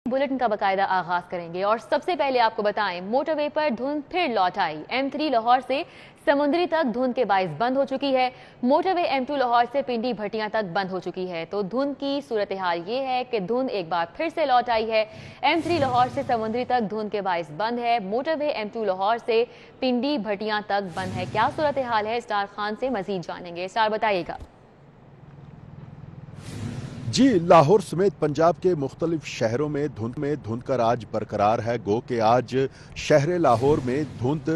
Bulletin का बाकायदा आगाज करेंगे और सबसे पहले आपको बताएं, मोटरवे पर धुंध फिर लौट आई। M3 लाहौर से समुद्री तक धुंध के बाइस बंद हो चुकी है। मोटरवे M2 लाहौर से पिंडी भटियां तक बंद हो चुकी है। तो धुंध की सूरत हाल ये है कि धुंध एक बार फिर से लौट आई है। M3 लाहौर से समुद्री तक धुंध के बाइस बंद है। मोटरवे M2 लाहौर से पिंडी भटियां तक बंद है। क्या सूरत हाल है, स्टार खान से मजीद जानेंगे। स्टार बताइएगा। जी, लाहौर समेत पंजाब के मुख्तलिफ शहरों में धुंध का राज बरकरार है। गो कि आज शहर लाहौर में धुंध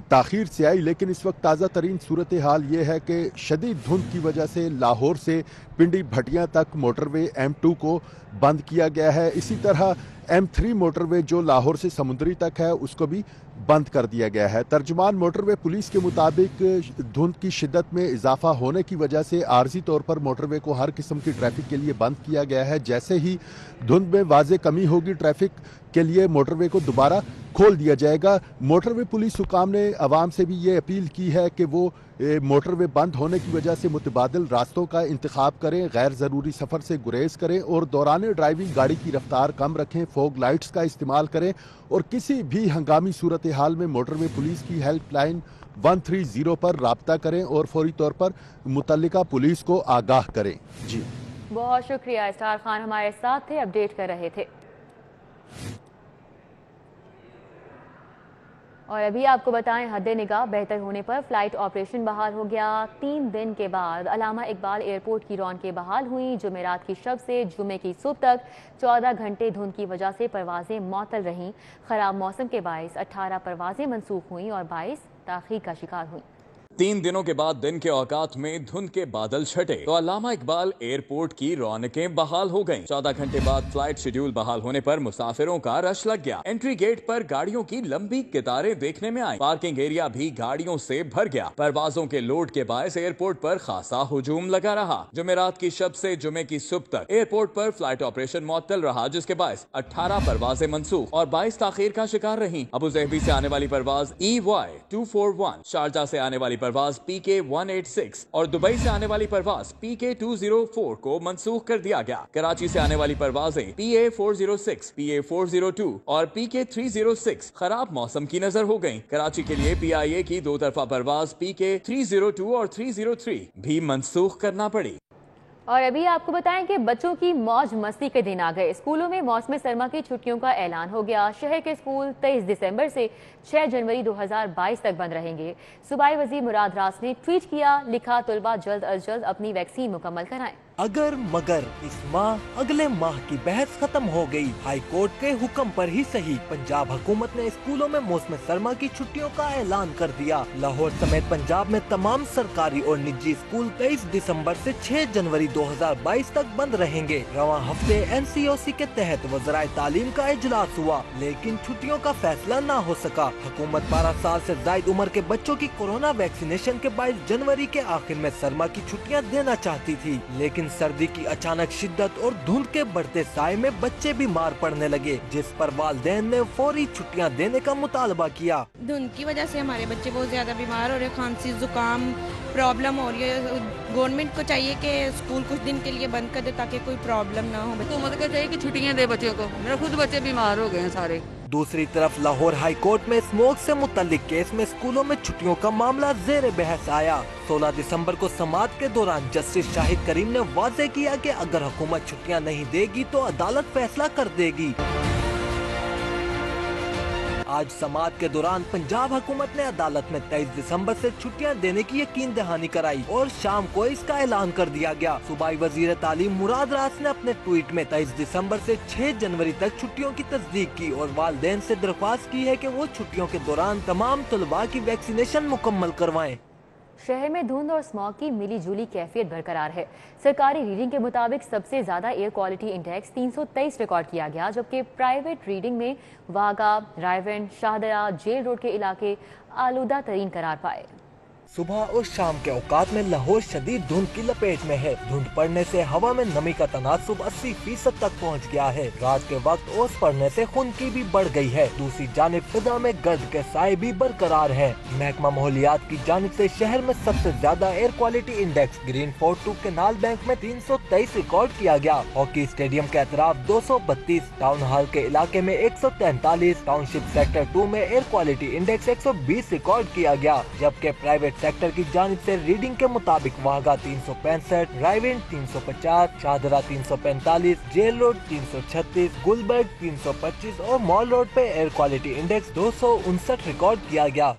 ताखीर से आई, लेकिन इस वक्त ताज़ा तरीन सूरत हाल ये है कि शदीद धुंध की वजह से लाहौर से पिंडी भटियां तक मोटरवे M2 को बंद किया गया है। इसी तरह M3 मोटरवे जो लाहौर से समुद्री तक है उसको भी बंद कर दिया गया है। तर्जुमान मोटरवे पुलिस के मुताबिक धुंध की शिद्दत में इजाफा होने की वजह से आर्जी तौर पर मोटरवे को हर किस्म की ट्रैफिक के लिए बंद किया गया है। जैसे ही धुंध में वाज़े कमी होगी ट्रैफिक के लिए मोटरवे को दोबारा खोल दिया जाएगा। मोटरवे पुलिस हुकाम ने आवाम से भी ये अपील की है कि वो मोटरवे बंद होने की वजह से मुतबादिल रास्तों का इंतखाब करें, गैर ज़रूरी सफ़र से गुरेज करें और दौरान ड्राइविंग गाड़ी की रफ्तार कम रखें, फोग लाइट्स का इस्तेमाल करें और किसी भी हंगामी सूरत हाल में मोटरवे पुलिस की हेल्पलाइन 130 पर राब्ता करें और फौरी तौर पर मुतल्लिका पुलिस को आगाह करें। जी, बहुत शुक्रिया। स्टार खान हमारे साथ थे, अपडेट कर रहे थे। और अभी आपको बताएं, हद निगाह बेहतर होने पर फ्लाइट ऑपरेशन बहाल हो गया। 3 दिन के बाद अल्लामा इकबाल एयरपोर्ट की रौनकें बहाल हुई। जुमेरात की शब से जुमे की सुबह तक 14 घंटे धुंध की वजह से परवाजें मअतल रहीं। खराब मौसम के बायस 18 परवाजें मनसूख हुई और 22 ताखीर का शिकार हुई। 3 दिनों के बाद दिन के औकात में धुंध के बादल छटे तो अल्लामा इकबाल एयरपोर्ट की रौनकें बहाल हो गईं। 14 घंटे बाद फ्लाइट शेड्यूल बहाल होने पर मुसाफिरों का रश लग गया। एंट्री गेट पर गाड़ियों की लंबी कतारें देखने में आई। पार्किंग एरिया भी गाड़ियों से भर गया। परवाजों के लोड के बायस एयरपोर्ट पर खासा हुजूम लगा रहा। जुमेरात की शब से जुमे की सुबह तक एयरपोर्ट पर फ्लाइट ऑपरेशन मुअत्तल रहा, जिसके बायस 18 परवाजें मनसूख और 22 ताखीर का शिकार रही। अबुजहबी से आने वाली परवाज EY241, शारजा से आने वाली परवाज PK186 और दुबई से आने वाली परवाज PK204 को मंसूख कर दिया गया। कराची से आने वाली परवाजें PA406, PA402 और PK306 खराब मौसम की नजर हो गईं। कराची के लिए PIA की 2 तरफा परवाज PK302 और 303 भी मंसूख करना पड़ी। और अभी आपको बताएं कि बच्चों की मौज मस्ती के दिन आ गए। स्कूलों में मौसम सरमा की छुट्टियों का ऐलान हो गया। शहर के स्कूल 23 दिसंबर से 6 जनवरी 2022 तक बंद रहेंगे। सूबाई वजीर मुराद रास ने ट्वीट किया, लिखा, तुलबा जल्द अज जल्द अपनी वैक्सीन मुकम्मल कराएं। अगर मगर इस माह अगले माह की बहस खत्म हो गई। हाई कोर्ट के हुक्म पर ही सही पंजाब हुकूमत ने स्कूलों में मौसम सरमा की छुट्टियों का ऐलान कर दिया। लाहौर समेत पंजाब में तमाम सरकारी और निजी स्कूल 23 दिसंबर से 6 जनवरी 2022 तक बंद रहेंगे। रवां हफ्ते NCOC के तहत वज़राए तालीम का इजलास हुआ, लेकिन छुट्टियों का फैसला न हो सका। हुकूमत 12 साल से जायद उम्र के बच्चों की कोरोना वैक्सीनेशन के 22 जनवरी के आखिर में सरमा की छुट्टियां देना चाहती थी, लेकिन सर्दी की अचानक शिद्दत और धुंध के बढ़ते साए में बच्चे बीमार पड़ने लगे, जिस पर वालिदैन ने फौरी छुट्टियां देने का मुतालबा किया। धुंध की वजह से हमारे बच्चे बहुत ज्यादा बीमार हो रहे, खांसी जुकाम प्रॉब्लम हो रही है। गवर्नमेंट को चाहिए कि स्कूल कुछ दिन के लिए बंद कर दे ताकि कोई प्रॉब्लम ना हो। हुकूमत को चाहिए कि छुट्टियां दे बच्चों को। मेरे खुद बच्चे बीमार हो गए हैं सारे। दूसरी तरफ लाहौर हाई कोर्ट में स्मोक से मुतल्लिक केस में स्कूलों में छुट्टियों का मामला जेर बहस आया। 16 दिसंबर को समाअत के दौरान जस्टिस शाहिद करीम ने वाज़ेह किया कि अगर हुकूमत छुट्टियां नहीं देगी तो अदालत फैसला कर देगी। आज समाअत के दौरान पंजाब हुकूमत ने अदालत में 23 दिसंबर से छुट्टियां देने की यकीन दहानी कराई और शाम को इसका ऐलान कर दिया गया। सूबाई वजीर तालीम मुराद रास ने अपने ट्वीट में 23 दिसंबर से 6 जनवरी तक छुट्टियों की तस्दीक की और वालिदैन से दरख्वास्त की है कि वो छुट्टियों के दौरान तमाम तलबा की वैक्सीनेशन मुकम्मल करवाएं। शहर में धुंध और स्मॉग की मिली जुली कैफियत बरकरार है। सरकारी रीडिंग के मुताबिक सबसे ज्यादा एयर क्वालिटी इंडेक्स 323 रिकॉर्ड किया गया, जबकि प्राइवेट रीडिंग में वागा, रायवन, शाहदरा, जेल रोड के इलाके आलूदा तरीन करार पाए। सुबह और शाम के औकात में लाहौर शदीद धुंध की लपेट में है। धुंध पड़ने से हवा में नमी का तनासुब 80% तक पहुंच गया है। रात के वक्त ओस पड़ने से खुनकी भी बढ़ गई है। दूसरी जानिब फिजा में गर्द के साए भी बरकरार है। महकमा माहौलियात की जानिब से शहर में सबसे ज्यादा air quality index green fort 2 canal bank में 323 रिकॉर्ड किया गया। हॉकी स्टेडियम के अतराफ 232, टाउन हॉल के इलाके में 143, टाउनशिप सेक्टर 2 में एयर क्वालिटी इंडेक्स 120 रिकॉर्ड किया गया, जबकि प्राइवेट सेक्टर की जानिब से रीडिंग के मुताबिक वागा 365, रायविंड 350, शाहदरा 345, जेल रोड 336, गुलबर्ग 325 और मॉल रोड पे एयर क्वालिटी इंडेक्स 259 रिकॉर्ड किया गया।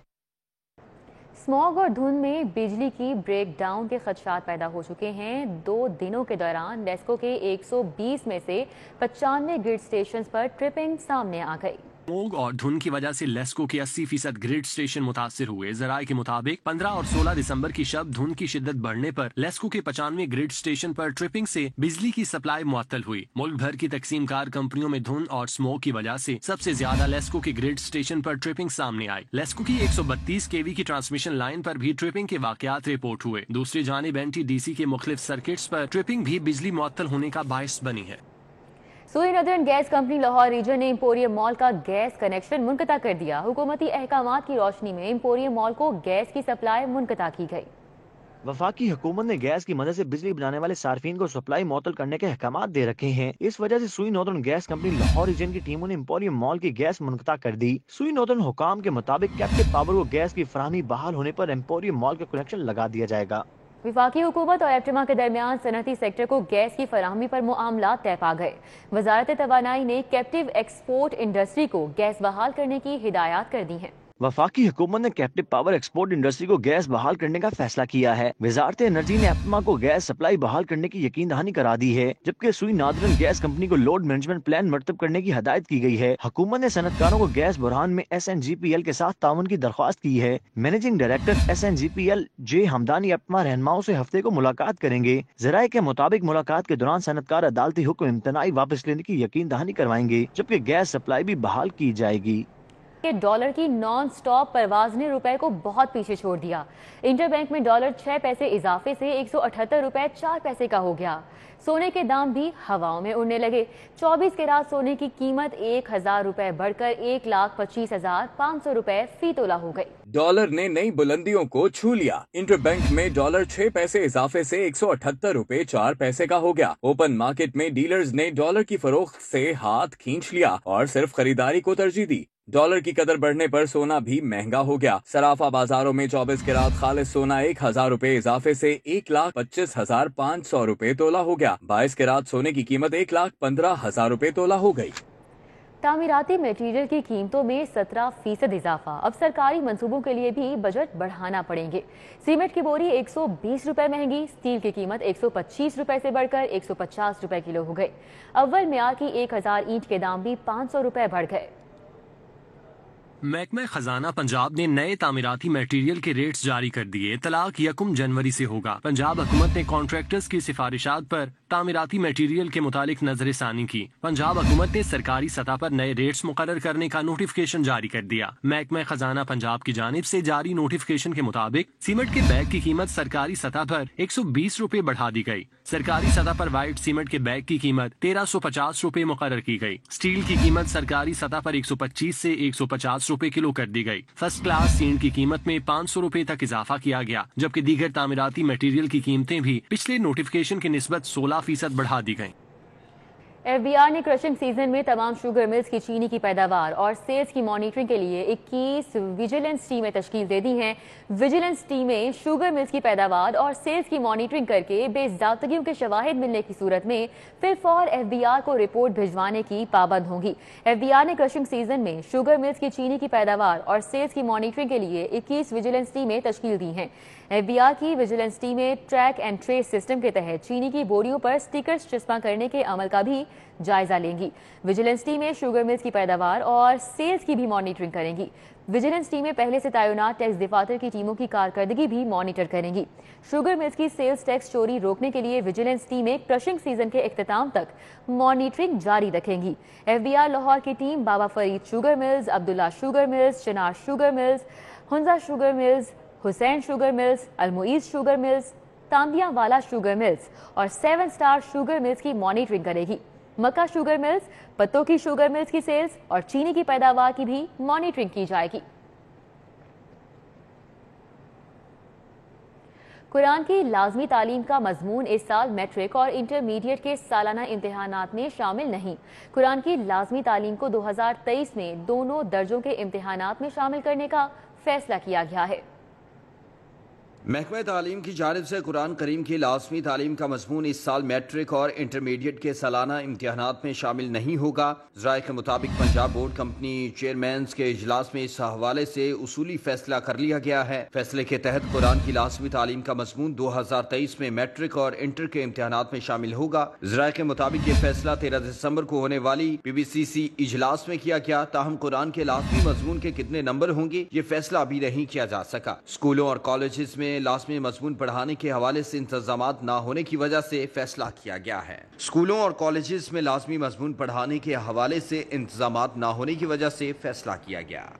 स्मॉग और धुंध में बिजली की ब्रेकडाउन के खदशात पैदा हो चुके हैं। 2 दिनों के दौरान लेस्को के 120 में से 95 ग्रिड स्टेशन पर ट्रिपिंग सामने आ गई। स्मॉग और धुंध की वजह से लेस्को के 80% ग्रिड स्टेशन मुतासिर हुए। जराये के मुताबिक 15 और 16 दिसंबर की शब धुंध की शिद्दत बढ़ने पर लेस्को के 95 ग्रिड स्टेशन पर ट्रिपिंग से बिजली की सप्लाई मुअत्तल हुई। मुल्क भर की तकसीम कार कंपनियों में धुंध और स्मॉग की वजह से सबसे ज्यादा लेस्को के ग्रिड स्टेशन पर ट्रिपिंग सामने आई। लेस्को की 132 kV की ट्रांसमिशन लाइन पर भी ट्रिपिंग के वाकयात रिपोर्ट हुए। दूसरी जानिब NTDC के मुख्तलिफ सर्किट्स पर ट्रिपिंग भी बिजली मुअत्तल होने का बायस बनी है। Sui northern gas company Lahore region ने एम्पोरियम मॉल का गैस कनेक्शन मुनक़ता कर दिया। हुकूमती अहकामात की रोशनी में एम्पोरियम मॉल को गैस की सप्लाई मुनक़ता की गई। वफाकी हुकूमत ने गैस की मदद से बिजली बनाने वाले सार्फिन को सप्लाई मुअत्तल करने के अहकामात दे रखे हैं। इस वजह से Sui northern gas company Lahore region की टीमों ने एम्पोरियम मॉल की गैस मुनक़ता कर दी। सूई नॉर्दर्न हुकाम के मुताबिक कैप्टिव पावर को गैस की फराहमी बहाल होने पर एम्पोरियम मॉल का कनेक्शन लगा दिया जाएगा। वफाकी हुकूमत और एप्टिमा के दरमियान सनती सेक्टर को गैस की फराहमी पर मामला तय पा गए। वजारत तवानाई ने कैप्टिव एक्सपोर्ट इंडस्ट्री को गैस बहाल करने की हिदायत कर दी हैं। वफाकी हुकूमत ने कैप्टिव पावर एक्सपोर्ट इंडस्ट्री को गैस बहाल करने का फैसला किया है। वजारत एनर्जी ने एप्टिमा को गैस सप्लाई बहाल करने की यकीन दहानी करा दी है, जबकि सूई नॉर्दर्न गैस कंपनी को लोड मैनेजमेंट प्लान मरतब करने की हदायत की गई है। हुकूमत ने सनतकारों को गैस बुरहान में SNGPL के साथ ताउन की दरख्वास्त की है। Managing director SNGPL J Hamdani APTMA रहनुमाओं से हफ्ते को मुलाकात करेंगे। जराये के मुताबिक मुलाकात के दौरान सनतकार अदालती हुक्म इम्तनाई वापस लेने की यकीन दहानी करवाएंगे, जबकि गैस सप्लाई भी बहाल की जाएगी। डॉलर की नॉन स्टॉप परवाज ने रुपए को बहुत पीछे छोड़ दिया। इंटरबैंक में डॉलर 6 पैसे इजाफे से 178 रुपए 4 पैसे का हो गया। सोने के दाम भी हवाओं में उड़ने लगे। 24 कैरात सोने की कीमत 1000 रुपए बढ़कर 1,25,500 रुपए फी तोला हो गई। डॉलर ने नई बुलंदियों को छू लिया। इंटरबैंक में डॉलर 6 पैसे इजाफे से 178 रुपए 4 पैसे का हो गया। ओपन मार्केट में डीलर्स ने डॉलर की फरोख्त से हाथ खींच लिया और सिर्फ खरीदारी को तरजीह दी। डॉलर की कदर बढ़ने पर सोना भी महंगा हो गया। सराफा बाजारों में 24 कैरात खालिस सोना 1000 रुपए इजाफे से 1,25,500 रुपए तोला हो गया। 22 कैरात सोने की कीमत 1,15,000 रुपए तोला हो गई। तामीराती मटीरियल की कीमतों में 17% इजाफा। अब सरकारी मंसूबों के लिए भी बजट बढ़ाना पड़ेंगे। सीमेंट की बोरी 120 रुपए महंगी। स्टील की कीमत 125 रुपए से बढ़कर 150 रुपए किलो हो गई। अव्वल मियार की 1000 ईंट के दाम भी 500 रुपए बढ़ गए। महकमा खजाना पंजाब ने नए तामीराती मटेरियल के रेट्स जारी कर दिए। तलाक 1 जनवरी से होगा। पंजाब हुकूमत ने कॉन्ट्रैक्टर्स की सिफारिशात पर तामीराती मटेरियल के मुतालिक नजरसानी की। पंजाब हुकूमत ने सरकारी सतह पर नए रेट्स मुकर्रर करने का नोटिफिकेशन जारी कर दिया। महकमा खजाना पंजाब की जानिब से जारी नोटिफिकेशन के मुताबिक सीमेंट के बैग की कीमत सरकारी सतह पर 120 रुपए बढ़ा दी गई। सरकारी सतह पर व्हाइट सीमेंट के बैग की कीमत 1350 रुपए मुकर्रर की गई। स्टील की कीमत सरकारी सतह पर 125 से 150 रुपए किलो कर दी गई। फर्स्ट क्लास सीमेंट की कीमत में 500 रुपए तक इजाफा किया गया, जबकि दीगर तामीराती मटेरियल की कीमतें भी पिछले नोटिफिकेशन की निस्बत 16% बढ़ा दी गयी। FBR ने क्रशिंग सीजन में तमाम शुगर मिल्स की चीनी की पैदावार और सेल्स की मॉनिटरिंग के लिए 21 विजिलेंस टीमें तश्कील दे दी हैं। विजिलेंस टीमें शुगर मिल्स की पैदावार और सेल्स की मॉनिटरिंग करके बेज़ाब्तगियों के शवाहिद मिलने की सूरत में फिलफौर FBR को रिपोर्ट भिजवाने की पाबंद होंगी। FBR ने क्रशिंग सीजन में शुगर मिल्स की चीनी की पैदावार और सेल्स की मॉनिटरिंग के लिए 21 विजिलेंस टीमें तश्कील दी हैं। FBR की विजिलेंस टीमें ट्रैक एंड ट्रेस सिस्टम के तहत चीनी की बोरियों पर स्टिकर्स चस्पा करने के अमल का भी जायजा लेंगी। विजिलेंस टीमें शुगर मिल्स की पैदावार और सेल्स की भी मॉनिटरिंग करेंगी। विजिलेंस टीमें पहले से तैनात टैक्स दफातर की टीमों की कारकर्दगी भी मॉनिटर करेंगी। शुगर मिल्स की सेल्स टैक्स चोरी रोकने के लिए विजिलेंस टीमें क्रशिंग सीजन के इख्तिताम तक मॉनिटरिंग जारी रखेंगी। FBR लाहौर की team Baba Farid sugar mills, Abdullah sugar mills, Chinar sugar mills, Hunza sugar mills, Hussain sugar mills, Almoiz sugar mills, Tandlianwala sugar mills और 7 स्टार शुगर मिल्स की मॉनिटरिंग करेगी। मक्का शुगर मिल्स, पत्तों की शुगर मिल्स की सेल्स और चीनी की पैदावार की भी मॉनिटरिंग की जाएगी। कुरान की लाजमी तालीम का मजमून इस साल मैट्रिक और इंटरमीडिएट के सालाना इम्तिहानात में शामिल नहीं। कुरान की लाजमी तालीम को 2023 में दोनों दर्जों के इम्तिहानात में शामिल करने का फैसला किया गया है। महकमा तालीम की जानिब से कुरान करीम की लाजमी तालीम का मजमून इस साल मैट्रिक और इंटरमीडिएट के सालाना इम्तिहानात में शामिल नहीं होगा। ज़राए के मुताबिक पंजाब बोर्ड कंपनी चेयरमैन के इजलास में इस हवाले से उसूली फैसला कर लिया गया है। फैसले के तहत कुरान की लाजमी तालीम का मजमून 2023 में मैट्रिक और इंटर के इम्तिहानात में शामिल होगा। ज़राए के मुताबिक ये फैसला 13 दिसंबर को होने वाली PBCC इजलास में किया गया। ताहम कुरान के लाजमी मजमून के कितने नंबर होंगे ये फैसला अभी नहीं किया जा सका। स्कूलों और कॉलेजेस में लाजमी मजमून पढ़ाने के हवाले से इंतजामात न होने की वजह से फैसला किया गया है। स्कूलों और कॉलेजेस में लाजमी मजमून पढ़ाने के हवाले से इंतजामात न होने की वजह से फैसला किया गया।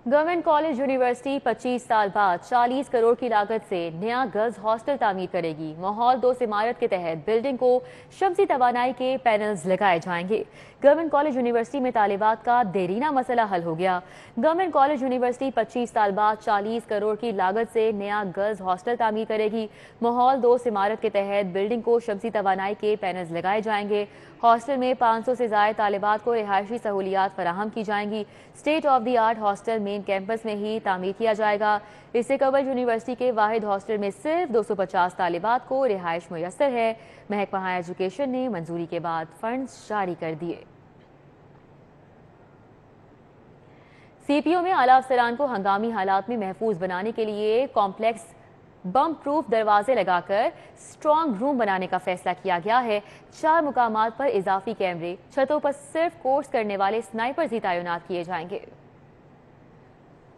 गवर्नमेंट कॉलेज यूनिवर्सिटी 25 साल बाद 40 करोड़ की लागत से नया गर्ल्स हॉस्टल तामीर करेगी। माहौल 2 इमारत के तहत बिल्डिंग को शमसी तवानाई के पैनल्स लगाए जाएंगे। गवर्नमेंट कॉलेज यूनिवर्सिटी में तालिबात का देरीना मसला हल हो गया। गवर्नमेंट कॉलेज यूनिवर्सिटी 25 साल बाद 40 करोड़ की लागत से नया गर्ल्स हॉस्टल तामीर करेगी। माहौल 2 इमारत के तहत बिल्डिंग को शमसी तवानाई के पैनल्स लगाए जाएंगे। हॉस्टल में 500 से ज़ायद तालिबात को रिहायशी सहूलियात फराहम की जाएंगी। State of the art hostel main campus में ही तामीर किया जाएगा। इससे कबल यूनिवर्सिटी के वाहिद हॉस्टल में सिर्फ 250 तालिबात को रिहाइश मुयस्सर है। महकमा हायर एजुकेशन ने मंजूरी के बाद फंड्स जारी कर दिए। सीपीओ में आला अफसरान को हंगामी हालात में महफूज बनाने के लिए कॉम्प्लेक्स बम प्रूफ दरवाजे लगाकर स्ट्रांग रूम बनाने का फैसला किया गया है। 4 मुकामात पर इजाफी कैमरे, छतों पर सिर्फ कोर्स करने वाले स्नाइपर्स ही तैनात किए जाएंगे।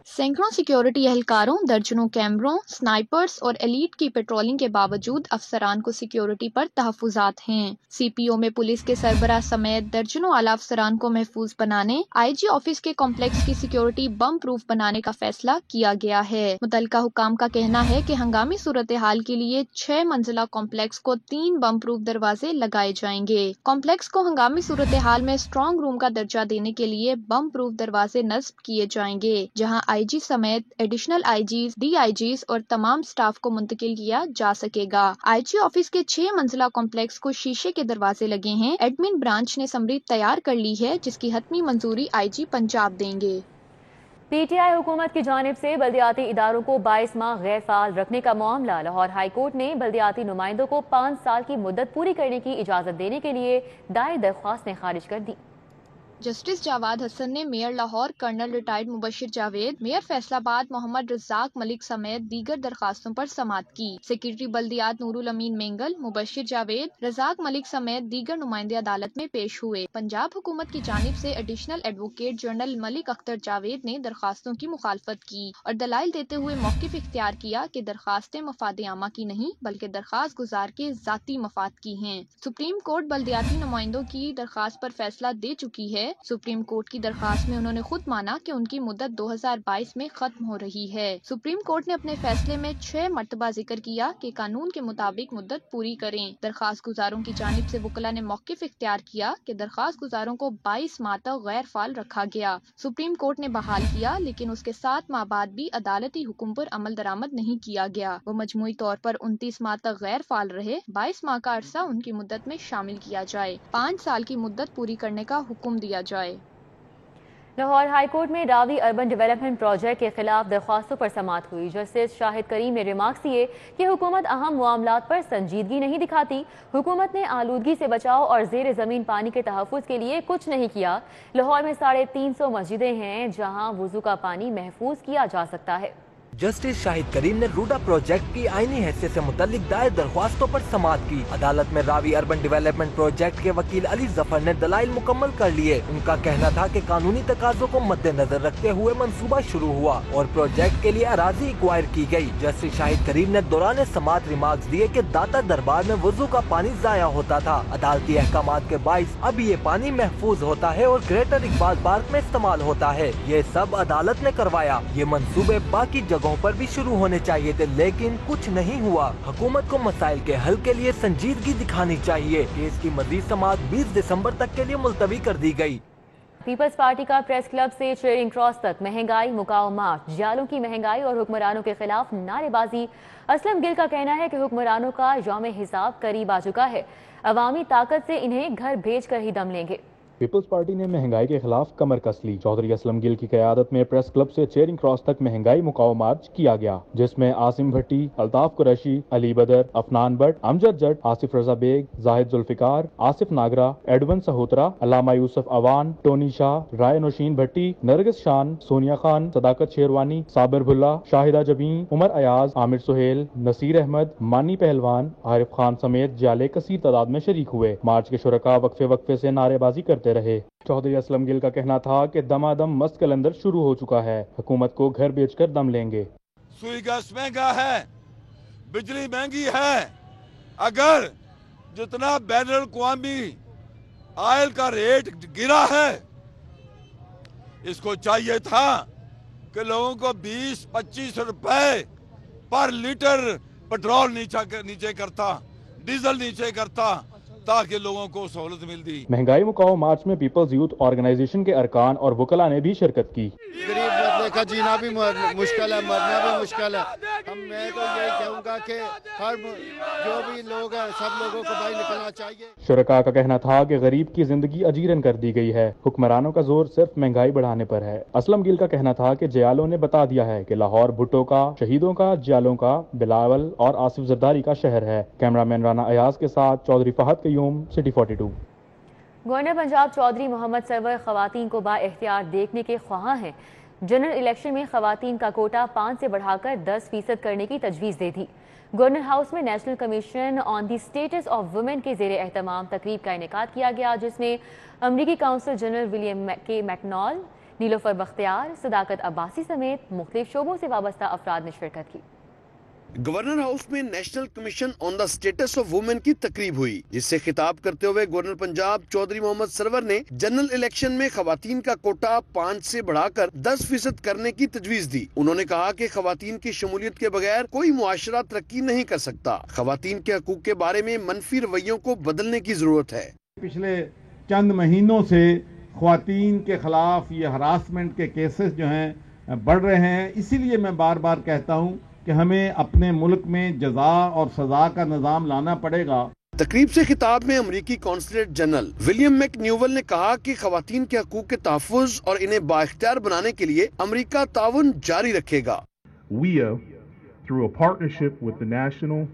सैकड़ों सिक्योरिटी एहलकारों, दर्जनों कैमरों, स्नाइपर्स और एलीट की पेट्रोलिंग के बावजूद अफसरान को सिक्योरिटी पर तहफुजात हैं। सीपीओ में पुलिस के सरबराह समेत दर्जनों आला अफसरान को महफूज बनाने आईजी ऑफिस के कॉम्प्लेक्स की सिक्योरिटी बम प्रूफ बनाने का फैसला किया गया है। मुतल्लिका हुकाम का कहना है कि हंगामी सूरत हाल के लिए 6 मंजिला कॉम्प्लेक्स को 3 बम प्रूफ दरवाजे लगाए जाएंगे। कॉम्प्लेक्स को हंगामी सूरत हाल में स्ट्रांग रूम का दर्जा देने के लिए बम प्रूफ दरवाजे नस्ब किए जाएंगे, जहाँ आईजी समेत एडिशनल आईजीज, डीआईजीज और तमाम स्टाफ को मुंतकिल किया जा सकेगा। आईजी ऑफिस के 6 मंजिला कॉम्प्लेक्स को शीशे के दरवाजे लगे हैं। एडमिन ब्रांच ने समरी तैयार कर ली है, जिसकी हतमी मंजूरी आईजी पंजाब देंगे। पीटीआई हुकूमत की जानिब से बल्दियाती इदारों को 22 माह गैर फाल रखने का मामला। लाहौर हाई कोर्ट ने बल्दियाती नुमाइंदों को 5 साल की मुद्दत पूरी करने की इजाजत देने के लिए दायर दरख्वास्त खारिज कर दी। जस्टिस जावाद हसन ने mayor Lahore colonel retired Mubashir Javed, mayor Faisalabad Mohammad Razzaq Malik समेत दीगर दरखास्तों पर समाअत की। सेक्रेटरी बल्दियात नूरुल अमीन मेंगल, मुबशिर जावेद, रज़ाक मलिक समेत दीगर नुमाइंदे अदालत में पेश हुए। पंजाब हुकूमत की जानिब से additional advocate general Malik Akhtar Javed ने दरखास्तों की मुखालफत की और दलाइल देते हुए मौक़िफ़ इख्तियार किया कि दरखास्तें मफाद आमा की नहीं बल्कि दरखास्त गुजार के ज़ाती मफाद की हैं। सुप्रीम कोर्ट बल्दियाती नुमाइंदों की दरखास्त पर फैसला दे चुकी है। सुप्रीम कोर्ट की दरखास्त में उन्होंने खुद माना कि उनकी मुद्दत 2022 में खत्म हो रही है। सुप्रीम कोर्ट ने अपने फैसले में 6 मरतबा जिक्र किया कि कानून के मुताबिक मुद्दत पूरी करें। दरखास्त गुजारों की जानिब से वकला ने मौक़िफ़ इख्तियार किया कि दरखास्त गुजारों को 22 माह तक गैर फाल रखा गया। सुप्रीम कोर्ट ने बहाल किया, लेकिन उसके 7 माह बाद भी अदालती हुक्म पर अमल दरामद नहीं किया गया। वो मजमूई तौर पर 29 माह तक गैर फाल रहे। 22 माह का अरसा उनकी मुद्दत में शामिल किया जाए। 5 साल की मुद्दत पूरी करने का हुक्म दिया जाए। लाहौर हाई कोर्ट में रावी अर्बन डेवलपमेंट प्रोजेक्ट के खिलाफ दरख्वास्तों पर समाअत हुई। जस्टिस शाहिद करीम ने रिमार्क्स दिए कि हुकूमत अहम मामलात पर संजीदगी नहीं दिखाती। हुकूमत ने आलूदगी से बचाव और ज़ेर ज़मीन पानी के तहफ़्फ़ुज़ के लिए कुछ नहीं किया। लाहौर में 350 मस्जिदें हैं जहाँ वुज़ू का पानी महफूज किया जा सकता है। जस्टिस शाहिद करीम ने रूडा प्रोजेक्ट की आईनी हैसियत से मुतल्लिक दायर दरख्वास्तों पर समाअत की। अदालत में रावी अर्बन डेवलपमेंट प्रोजेक्ट के वकील अली जफर ने दलाइल मुकम्मल कर लिए। उनका कहना था कि कानूनी तकाज़ों को मद्देनजर रखते हुए मंसूबा शुरू हुआ और प्रोजेक्ट के लिए अराजी एक्वायर की गई। जस्टिस शाहिद करीम ने दौरान समाअत रिमार्क्स दिए कि दाता दरबार में वुज़ू का पानी जाया होता था। अदालती अहकामात के बाइस अब ये पानी महफूज होता है और ग्रेटर इकबाल पार्क में इस्तेमाल होता है। ये सब अदालत ने करवाया। ये मंसूबे बाकी जगह जगहों पर भी शुरू होने चाहिए थे, लेकिन कुछ नहीं हुआ। हुकूमत को मसाइल के हल के लिए संजीदगी दिखानी चाहिए। केस की मजीद समाअत 20 दिसंबर तक के लिए मुलतवी कर दी गई। पीपल्स पार्टी का प्रेस क्लब से चेयरिंग क्रॉस तक महंगाई मुकाओ मार्च, जालों की महंगाई और हुक्मरानों के खिलाफ नारेबाजी। असलम गिल का कहना है कि हुक्मरानों का यौम हिसाब करीब आ चुका है, अवामी ताकत से इन्हें घर भेज कर ही दम लेंगे। पीपल्स पार्टी ने महंगाई के खिलाफ कमर कस ली। चौधरी असलम गिल की क़यादत में प्रेस क्लब से चेयरिंग क्रॉस तक महंगाई मुकाओ मार्च किया गया, जिसमें आसिम भट्टी, अल्ताफ कुरैशी, अली बदर, अफनान भट्ट, अमजद जट, आसिफ रजा बेग, जाहिद जुल्फिकार, आसिफ नागरा, एडवन सहोत्रा, अल्लामा यूसुफ अवान, टोनी शाह, राय नौशीन भट्टी, नरगिस शान, सोनिया खान, सदाकत शेरवानी, साबिर भुल्ला, शाहिदा जबीन, उमर अयाज, आमिर सुहेल, नसीर अहमद, मानी पहलवान, आरिफ खान समेत जाले कसीर तादाद में शरीक हुए। मार्च के शुरका वक्फे वक्फे से नारेबाजी करते रहे। चौधरी असलम गिल का कहना था कि दमादम मस्त कलंदर शुरू हो चुका है, हुकूमत को घर बेचकर दम लेंगे। सुई गैस महंगा है, बिजली महंगी है, अगर जितना बैनुल अक़वामी ऑयल का रेट गिरा है, इसको चाहिए था कि लोगों को 20-25 रुपए पर लीटर पेट्रोल नीचे करता, डीजल नीचे करता, ताकि लोगों को सहूलत मिलती। महंगाई मुकाओ मार्च में पीपल्स यूथ ऑर्गेनाइजेशन के अरकान और वकला ने भी शिरकत की। गरीब बंदे का जीना भी मुश्किल है, मरना भी मुश्किल है। मैं तो यही कहूँगा कि हर जो भी लोग हैं सब लोगों को बाहर निकलना चाहिए। शुरका का कहना था कि गरीब की जिंदगी अजीरन कर दी गई है, हुक्मरानों का जोर सिर्फ महंगाई बढ़ाने पर है। असलम गिल का कहना था कि जयालों ने बता दिया है कि लाहौर भुट्टो का, शहीदों का, जयालों का, बिलावल और आसिफ जरदारी का शहर है। कैमरामैन राना अयाज के साथ चौधरी फहद कयूम, सिटी 42। गवर्नर पंजाब चौधरी मोहम्मद सरवर खवातीन को बाइख्तियार देखने के ख्वाहां हैं। जनरल इलेक्शन में खवातीन का कोटा 5 से बढ़ाकर 10% करने की तजवीज़ दे दी। गवर्नर हाउस में national commission on the status of women के ज़ेरे एहतमाम तकरीब का इनेकाद किया गया, जिसमें अमरीकी काउंसिल जनरल विलियम के मैकनॉल, नीलोफर बख्तियार, सदाकत अब्बासी समेत मुख्तलिफ शोबों से वाबस्ता अफराद ने शिरकत की। गवर्नर हाउस में national commission on the status of women की तकरीब हुई, जिससे खिताब करते हुए गवर्नर पंजाब चौधरी मोहम्मद सरवर ने जनरल इलेक्शन में खवातीन का कोटा 5 से बढ़ाकर 10% करने की तजवीज दी। उन्होंने कहा कि खवातीन की शमूलियत के बगैर कोई मुआशरा तरक्की नहीं कर सकता। खवातीन के हकूक के बारे में मनफी रवैयों को बदलने की जरूरत है। पिछले चंद महीनों से खवातीन के खिलाफ ये हरासमेंट के केसेस जो हैं बढ़ रहे हैं, इसीलिए मैं बार बार कहता हूँ कि हमें अपने मुल्क में जजा और सजा का निज़ाम लाना पड़ेगा। तकरीब से खिताब में अमरीकी कॉन्सुलेट जनरल विलियम मैकन्यूवल ने कहा कि खवातीन के हकूक के तहफ़्फ़ुज़ और इन्हें बाइख्तियार बनाने के लिए अमरीका ताउन जारी रखेगा। We through a partnership with the National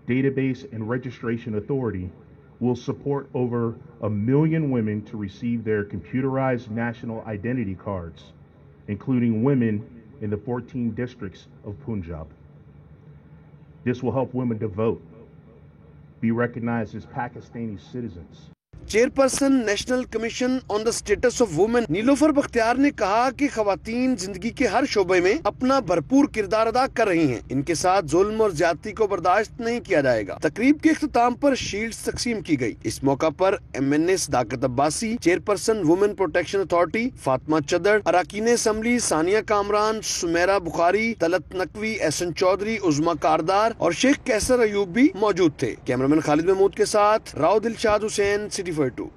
Database and Registration Authority will support over 1 million women to receive their computerized national identity cards, including women in the 14 districts of Punjab. This will help women to vote, be recognized as Pakistani citizens. Chairperson national commission on the status of women Nilofar Bakhtiar ने कहा कि खवातीन जिंदगी के हर शोबे में अपना भरपूर किरदार अदा कर रही हैं। इनके साथ जुल्म और ज्यादती को बर्दाश्त नहीं किया जाएगा। तकरीब के इख्तिताम पर शील्ड्स तकसीम की गई। इस मौका पर MNA Sadaqat Abbasi, chairperson women protection authority Fatima Chadhar, अरकान असेंबली सानिया कामरान, सुमेरा बुखारी, तलत नकवी, एहसन चौधरी, उज़मा कारदार और शेख कैसर अयूब भी मौजूद थे। कैमरामैन खालिद महमूद के साथ राव दिलशाद हुसैन, सिटी 42।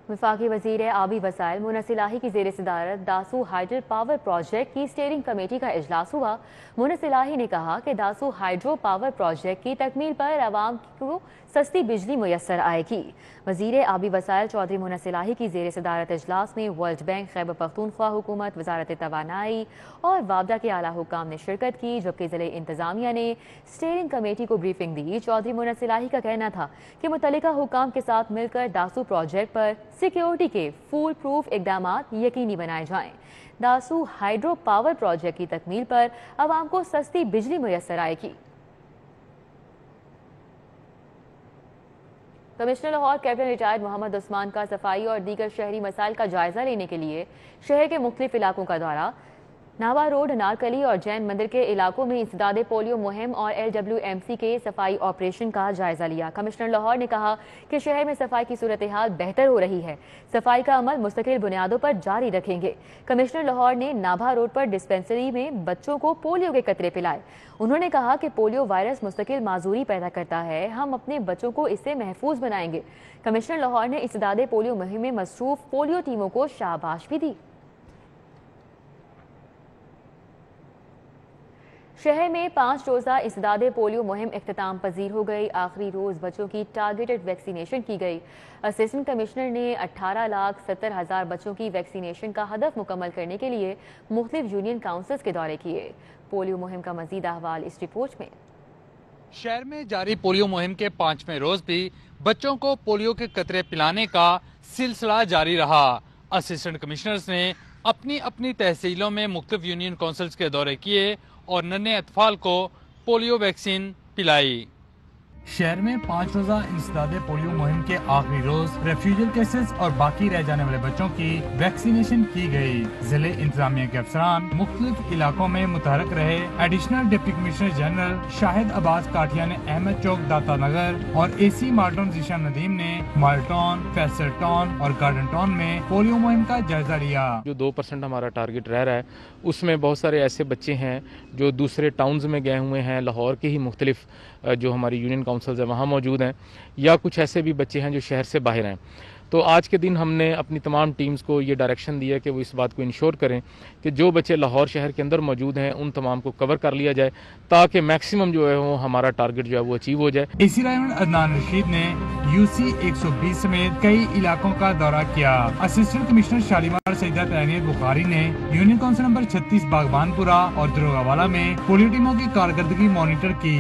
वफाकी वज़ीर आबी वसाइल मुनस इलाही की ज़ेर सदारत दासू हाइड्रो पावर प्रोजेक्ट की स्टीयरिंग कमेटी का इजलास हुआ। मुनस इलाही ने कहा कि दासू हाइड्रो पावर प्रोजेक्ट की तकमील पर आवाम को सस्ती बिजली मुयस्सर आएगी। वज़ीर आबी वसाइल चौधरी मुनस इलाही की ज़ेर सदारत इजलास में वर्ल्ड बैंक, खैबर पख्तूनख्वा हुकूमत, वजारत तवानाई और वाबदा के आला हुक्काम ने शिरकत की, जबकि ज़िले इंतज़ामिया ने स्टीयरिंग कमेटी को ब्रीफिंग दी। चौधरी मुनस इलाही का कहना था कि मुतल्लिका हुक्काम के साथ मिलकर दासू प्रोजेक्ट पर सिक्योरिटी के फूल प्रूफ इकदामात यकीनी बनाए जाएं। दासू हाइड्रो पावर प्रोजेक्ट की तकमील पर आवाम को सस्ती बिजली मुयस्सर आएगी। Commissioner Lahore captain retired Mohammad Usman का सफाई और दीगर शहरी मसाइल का जायजा लेने के लिए शहर के मुख्तलिफ इलाकों का दौरा। नावा रोड, नारकली और जैन मंदिर के इलाकों में इंसदाद पोलियो मुहिम और LWMC के सफाई ऑपरेशन का जायजा लिया। कमिश्नर लाहौर ने कहा कि शहर में सफाई की सूरत हाल बेहतर हो रही है। सफाई का अमल मुस्तकिल बुनियादों पर जारी रखेंगे। कमिश्नर लाहौर ने नाभा रोड पर डिस्पेंसरी में बच्चों को पोलियो के कतरे पिलाए। उन्होंने कहा कि पोलियो वायरस मुस्तकिल माजूरी पैदा करता है, हम अपने बच्चों को इससे महफूज बनाएंगे। कमिश्नर लाहौर ने इंसदाद पोलियो मुहिम में मसरूफ पोलियो टीमों को शाबाश भी दी। शहर में 5 रोज़ा इंसदाद पोलियो मुहिम इख्तिताम पजीर हो गई। आखिरी रोज़ बच्चों की टारगेटेड वैक्सीनेशन की गई। असिस्टेंट कमिश्नर ने 18,70,000 बच्चों की वैक्सीनेशन का हदफ मुकम्मल करने के लिए मुख्तलिफ यूनियन काउंसिल्स के दौरे किए। पोलियो मुहिम का मजीद अहवाल इस रिपोर्ट में। शहर में जारी पोलियो मुहिम के 5वें रोज भी बच्चों को पोलियो के कतरे पिलाने का सिलसिला जारी रहा। असिस्टेंट कमिश्नर्स ने अपनी अपनी तहसीलों में मुख्तलिफ यूनियन काउंसिल्स के दौरे किए और नन्हे अतफाल को पोलियो वैक्सीन पिलाई। शहर में 5 रोज़ा इंसदाद पोलियो मुहिम के आखिरी रोज रेफ्यूजल केसेस और बाकी रह जाने वाले बच्चों की वैक्सीनेशन की गई। जिले इंतजामिया के अफसरान मुख्तलिफ इलाकों में मुतहरक रहे। Additional deputy commissioner general Shahid Abbas Kathia ने अहमद चौक, दाता नगर और AC माल्टन जीशान नदीम ने माल्टन, फैसल टाउन और गार्डन टाउन में पोलियो मुहिम का जायजा लिया। जो 2% हमारा टारगेट रह रहा है, उसमें बहुत सारे ऐसे बच्चे हैं जो दूसरे टाउन्स में गए हुए हैं, लाहौर के ही मुख्तलिफ जो हमारी यूनियन काउंसिल्स हैं वहाँ मौजूद हैं, या कुछ ऐसे भी बच्चे हैं जो शहर से बाहर हैं। तो आज के दिन हमने अपनी तमाम टीम्स को ये डायरेक्शन दिया कि वो इस बात को इंश्योर करें कि जो बच्चे लाहौर शहर के अंदर मौजूद हैं उन तमाम को कवर कर लिया जाए, ताकि मैक्सिमम जो है वो हमारा टारगेट जो है वो अचीव हो जाए। AC रायमंड अदनान रशीद ने UC 120 समेत कई इलाकों का दौरा किया। असिस्टेंट कमिश्नर शालीमार सईदा तैनीत बुखारी ने यूनियन काउंसिल नंबर 36 बागबानपुरा और दरोगावाला में पोलियो टीमों की कारकर्दगी मॉनिटर की।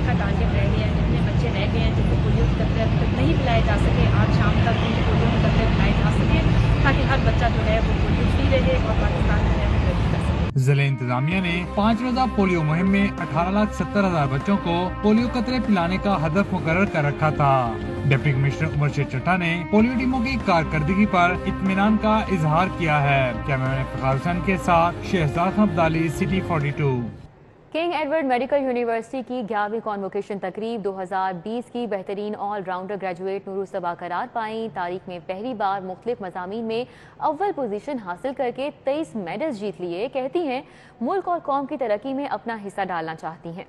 का टारगेट रह गया है, जितने बच्चे रह गए हैं जिनको पोलियो के कतरे अभी तक नहीं पिलाए जा सके, आज शाम तक उनको पोलियो के कतरे पिलाए जा सके ताकि हर बच्चा जो है वो पोलियो फ्री रहे और पाकिस्तान में रह सके। जिले इंतजामिया ने 5 रोज़ा पोलियो मुहिम में 18,70,000 बच्चों को पोलियो कतरे पिलाने का हदफ मुकर्रर कर रखा था। डिप्टी कमिश्नर उमर शेख चट्टा ने पोलियो टीमों की कारकर्दगी पर इत्मीनान का इजहार किया है। कैमरामैन फखार हुसैन के साथ Shahzad Abdali, city 42। King Edward medical university की 11वीं कॉन्वोकेशन तकरीब 2020 की बेहतरीन ऑलराउंडर ग्रेजुएट नूरुल सबा करार पाई। तारीख में पहली बार मुख्तलिफ मज़ामीन में अव्वल पोजीशन हासिल करके 23 मेडल्स जीत लिए। कहती हैं मुल्क और कौम की तरक्की में अपना हिस्सा डालना चाहती हैं।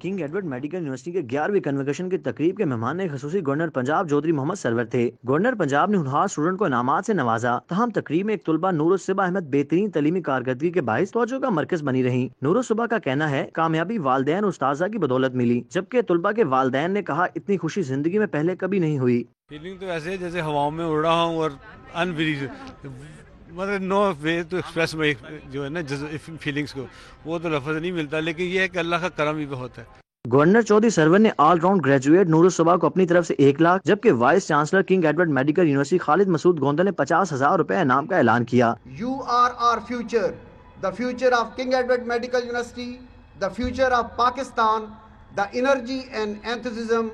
किंग एडवर्ड मेडिकल यूनिवर्सिटी के 11वीं कन्वोकेशन की तकरीब के मेहमान खसूसी गवर्नर पंजाब चौधरी मोहम्मद सरवर थे। गवर्नर पंजाब ने हुनहार स्टूडेंट को इनामात से नवाजा। तहम तकरीब में एक तुलबा नूरुल सबा अहमद बेहतरीन तलीमी कारकर्दगी के बाइस तवज्जो का मरकज बनी रही। नूरुल सबा का कहना है कामयाबी वालदैन उस्ताजा की बदौलत मिली, जबकि तुलबा के वालदैन ने कहा इतनी खुशी जिंदगी में पहले कभी नहीं हुई। फीलिंग तो ऐसे जैसे हवाओं में उड़ रहा हूँ और मतलब no way to express my जो है ना फीलिंग्स को, वो तो लफ्ज़ नहीं मिलता, लेकिन ये है कि अल्लाह का करम भी बहुत है। गवर्नर चौधरी सरवर ने ऑलराउंड ग्रेजुएट नूरुल सबा को अपनी तरफ से 1 लाख, जबकि vice chancellor King Edward medical University Khalid Masood Gondal ने 50,000 रुपए इनाम का ऐलान किया। You are our future, the future of King Edward medical University, the future of Pakistan, the energy and enthusiasm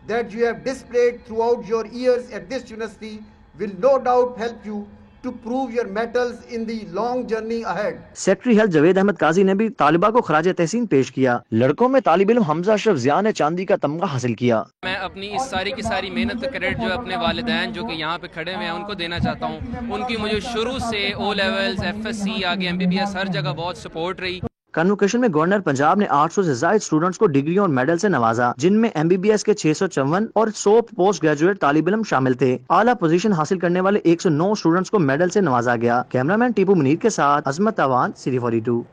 that you have displayed throughout your years at this university will no doubt help you to prove your metals in the long journey ahead. Secretary health Javed Ahmad Qazi ने भी तालिबा को खराज तहसीन पेश किया। लड़कों में तालिब इल्म हमजा अशरफ ज़िया ने चांदी का तमगा हासिल किया। मैं अपनी इस सारी की सारी मेहनत का क्रेडिट जो अपने वालिदैन जो कि यहाँ पे खड़े हुए हैं उनको देना चाहता हूँ। उनकी मुझे शुरू से O लेवल्स, FSC आगे MBBS हर जगह बहुत सपोर्ट रही। कन्वोकेशन में गवर्नर पंजाब ने 800 से ज्यादा स्टूडेंट्स को डिग्री और मेडल से नवाजा, जिनमें MBBS के 654 और 100 पोस्ट ग्रेजुएट तालिब इल्म शामिल थे। आला पोजीशन हासिल करने वाले 109 स्टूडेंट्स को मेडल से नवाजा गया। कैमरामैन टीपू मुनीर के साथ अजमत अवान, सिटी 42।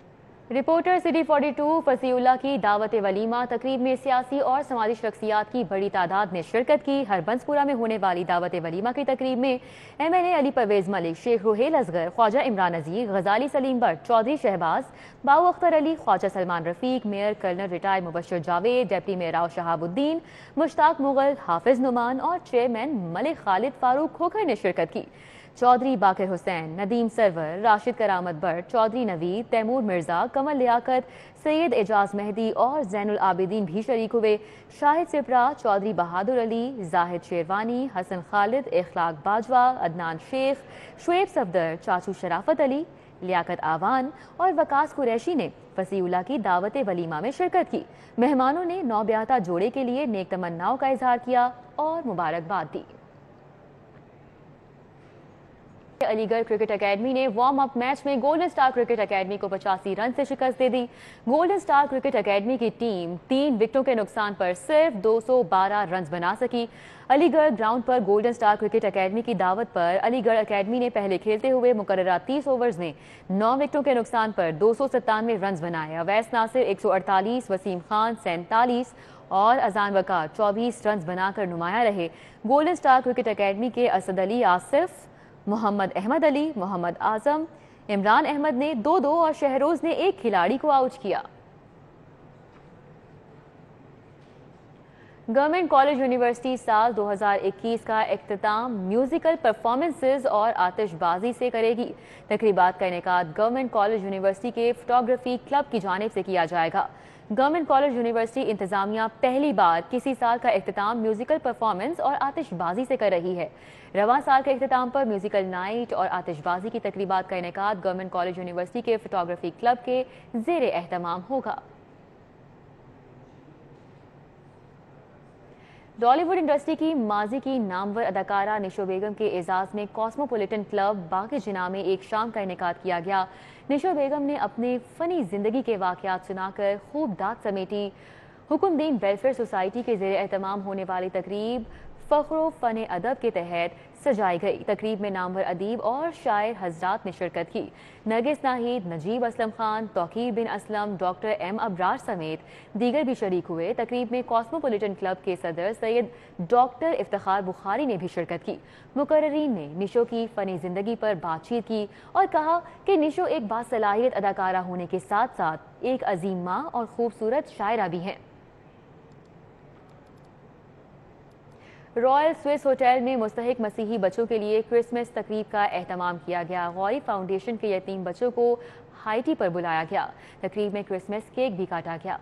रिपोर्टर सिटी 42 फसीउल्लाह की दावत वलीमा तकरीब में सियासी और समाजी शख्सियात की बड़ी तादाद ने शिरकत की। हरबंसपुरा में होने वाली दावत वलीमा की तकरीब में MLA अली परवेज मलिक, शेख रुहेल असगर, ख्वाजा इमरान अजीज, गजाली Salim Bhatt, Chaudhry Shahbaz, Bao Akhtar Ali, Khawaja Salman Rafiq, mayor colonel retired Mubashir Javed, deputy mayor Shahabuddin, Mushtaq Mughal, Hafiz Noman और चेयरमैन मलिक खालिद फारूक खोखर ने शिरकत की। चौधरी बाकिर हुसैन, नदीम सरवर, राशिद करामत भट्ट, चौधरी नवीद, तैमूर मिर्जा, कमल लियाकत, सैयद एजाज मेहदी और जैनुल आबिदीन भी शरीक हुए। शाहिद सिपरा, चौधरी बहादुर अली, जाहिद शेरवानी, हसन खालिद, इखलाक बाजवा, अदनान शेख, शुएब सफदर, चाचू शराफत अली, लियाकत आवान और वकास कुरैशी ने फसीउल्लाह की दावत वलीमा में शिरकत की। मेहमानों ने नौब्याता जोड़े के लिए नेक तमन्नाओं का इजहार किया और मुबारकबाद दी। अलीगढ़ क्रिकेट एकेडमी ने वार्म अप मैच में गोल्डन स्टार क्रिकेट एकेडमी को 85 रन से शिकस्त दे दी। गोल्डन स्टार क्रिकेट एकेडमी की टीम 3 विकेटों के नुकसान पर सिर्फ 212 रन बना सकी। अलीगढ़ ग्राउंड पर गोल्डन स्टार क्रिकेट एकेडमी की दावत पर अलीगढ़ एकेडमी ने पहले खेलते हुए मुकर्ररा 30 ओवर्स में 9 विकेटों के नुकसान पर 297 रन बनाए। अवैस नासिर 148, वसीम खान 47 और अजान वकार 24 रन बनाकर नुमाया रहे। गोल्डन स्टार क्रिकेट एकेडमी के असद अली आसिफ, मोहम्मद अहमद अली, मोहम्मद आजम, इमरान अहमद ने 2-2 और शहरोज ने 1 खिलाड़ी को आउट किया। गवर्नमेंट कॉलेज यूनिवर्सिटी साल 2021 का इख्तिताम म्यूजिकल परफॉर्मेंसेज और आतिशबाजी से करेगी। तकरीबात का इनेकाद गवर्नमेंट कॉलेज यूनिवर्सिटी के फोटोग्राफी क्लब की जानिब से किया जाएगा। गवर्नमेंट कॉलेज यूनिवर्सिटी इंतजामिया पहली बार किसी साल का इख्तिताम म्यूजिकल परफॉर्मेंस और आतिशबाजी से कर रही है। रवां साल के इख्तिताम पर म्यूजिकल नाइट और आतिशबाजी की तकरीबात का इनेकाद गवर्नमेंट कॉलेज यूनिवर्सिटी के फोटोग्राफी क्लब के ज़ेरे एहतमाम होगा। बॉलीवुड इंडस्ट्री की माजी की नामवर अदाकारा निशो बेगम के एजाज में कॉस्मोपॉलिटन क्लब बाकी जिना में एक शाम का इनेकाद किया गया। निशो बेगम ने अपने फनी जिंदगी के वाकयात सुनाकर खूब दाद समेटी। हुकुमदीन वेलफेयर सोसाइटी के ज़ेरे एहतमाम होने वाली तकरीब फ़ख्र फ़न अदब के तहत सजाई गई। तकरीब में नामवर अदीब और शायर हजरात ने शिरकत की। नरगिस नाहिद, नजीब असलम खान, तौकीर बिन असलम, डॉक्टर एम अब्रार समेत दीगर भी शरीक हुए। तकरीब में कॉस्मोपॉलिटन क्लब के सदर सैयद डॉक्टर इफ्तिखार बुखारी ने भी शिरकत की। मुकर्ररीन ने निशो की फ़नी ज़िंदगी पर बातचीत की और कहा कि निशो एक बासलाहियत अदाकारा होने के साथ साथ एक अजीम माँ और खूबसूरत शायरा भी हैं। रॉयल स्विस होटल में मुस्तहिक मसीही बच्चों के लिए क्रिसमस तकरीब का एहतमाम किया गया। गौरी फाउंडेशन के यतीम बच्चों को हाइटी पर बुलाया गया। तकरीब में क्रिसमस केक भी काटा गया।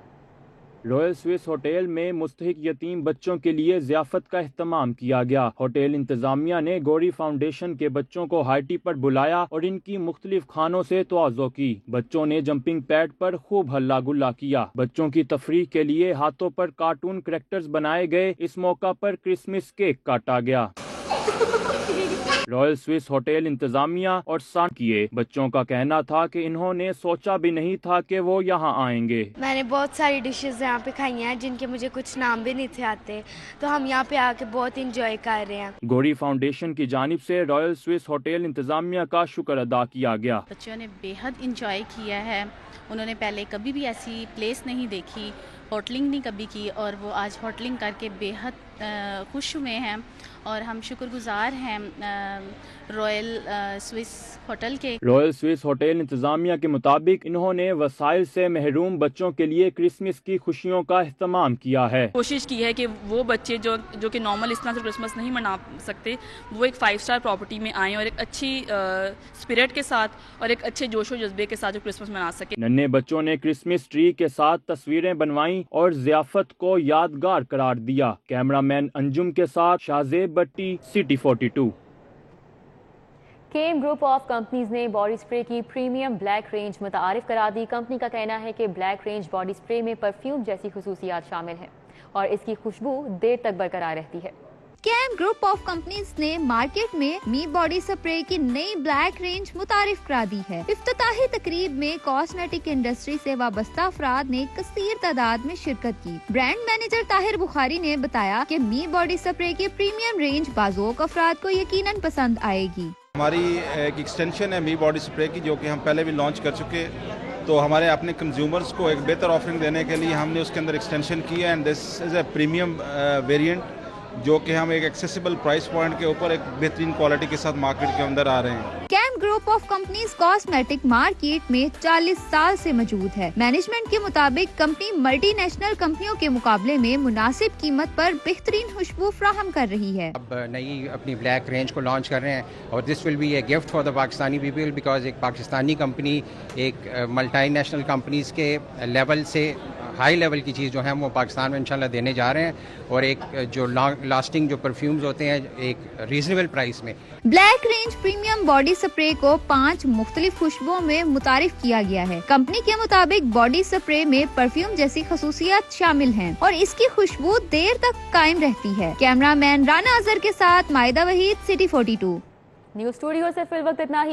रॉयल स्विस होटल में मुस्तहिक यतीम बच्चों के लिए ज़ियाफ़त का एहतमाम किया गया। होटल इंतजामिया ने गौरी फाउंडेशन के बच्चों को हाइटी पर बुलाया और इनकी मुख्तलिफ खानों से तवाज़ो की। बच्चों ने जंपिंग पैड पर खूब हल्ला गुल्ला किया। बच्चों की तफरीह के लिए हाथों पर कार्टून कैरेक्टर्स बनाए गए। इस मौका पर क्रिसमस केक काटा गया। रॉयल स्विस होटल इंतजामिया और सान किए बच्चों का कहना था कि इन्होंने सोचा भी नहीं था कि वो यहाँ आएंगे। मैंने बहुत सारी डिशेस यहाँ पे खाई हैं जिनके मुझे कुछ नाम भी नहीं थे आते, तो हम यहाँ पे आके बहुत इंजॉय कर रहे हैं। गौरी फाउंडेशन की जानिब से रॉयल स्विस होटल इंतजामिया का शुक्र अदा किया गया। बच्चों ने बेहद इंजॉय किया है। उन्होंने पहले कभी भी ऐसी प्लेस नहीं देखी, होटलिंग नहीं कभी की, और वो आज होटलिंग करके बेहद खुश हुए हैं और हम शुक्रगुजार हैं रॉयल स्विस होटल के। रॉयल स्विस होटल इंतजामिया के मुताबिक इन्होंने वसाइल से महरूम बच्चों के लिए क्रिसमस की खुशियों का एहतमाम किया है। कोशिश की है कि वो बच्चे जो कि नॉर्मल इस तरह से क्रिसमस नहीं मना सकते, वो एक 5 स्टार प्रॉपर्टी में आएँ और एक अच्छी स्पिरिट के साथ और एक अच्छे जोशो जज्बे के साथ जो क्रिसमस मना सके। नन्हे बच्चों ने क्रिसमस ट्री के साथ तस्वीरें बनवाई और ज़ियाफत को यादगार करार दिया। कैमरामैन अंजुम के साथ शाहजेब भट्टी, सिटी 42। केम ग्रुप ऑफ कंपनीज ने बॉडी स्प्रे की प्रीमियम ब्लैक रेंज मुतारिफ करा दी। कंपनी का कहना है कि ब्लैक रेंज बॉडी स्प्रे में परफ्यूम जैसी खुसूसियात शामिल हैं और इसकी खुशबू देर तक बरकरार रहती है। कैम ग्रुप ऑफ कंपनीज ने मार्केट में मी बॉडी स्प्रे की नई ब्लैक रेंज मुतारिफ करा दी है। इफ्तिताही तकरीब में कॉस्मेटिक इंडस्ट्री से वाबस्ता अफराद ने कसीर तादाद में शिरकत की। ब्रांड मैनेजर ताहिर बुखारी ने बताया कि मी बॉडी स्प्रे की प्रीमियम रेंज बाज़ोक अफराद को यकीनन पसंद आएगी। हमारी एक एक्सटेंशन है मी बॉडी स्प्रे की, जो कि हम पहले भी लॉन्च कर चुके, तो हमारे अपने कंज्यूमर्स को एक बेहतर ऑफरिंग देने के लिए हमने उसके अंदर एक्सटेंशन की है। And this is a premium variant जो कि हम एक एक्सेसिबल प्राइस पॉइंट के ऊपर एक बेहतरीन क्वालिटी के साथ मार्केट के अंदर आ रहे हैं। कैम group of companies cosmetic market में 40 साल से मौजूद है। मैनेजमेंट के मुताबिक कंपनी मल्टी नेशनल कंपनियों के मुकाबले में मुनासिब कीमत पर बेहतरीन खुशबू फराहम कर रही है। अब नई अपनी ब्लैक रेंज को लॉन्च कर रहे हैं और this will be a gift for the Pakistani people, because एक पाकिस्तानी कंपनी एक मल्टी नेशनल कंपनीज के लेवल से हाई लेवल की चीज़ जो है वो पाकिस्तान में इंशाल्लाह देने जा रहे हैं, और एक जो लास्टिंग जो परफ्यूम्स होते हैं एक रीजनेबल प्राइस में। Black range premium body spray को 5 मुख्तलिफ खुशबुओं में मुतारिफ किया गया है। कंपनी के मुताबिक बॉडी स्प्रे में परफ्यूम जैसी खसूसियात शामिल हैं और इसकी खुशबू देर तक कायम रहती है। कैमरामैन राना अजहर के साथ माहिदा वहीद, सिटी 42 न्यूज स्टूडियो से फिल वक्त इतना ही।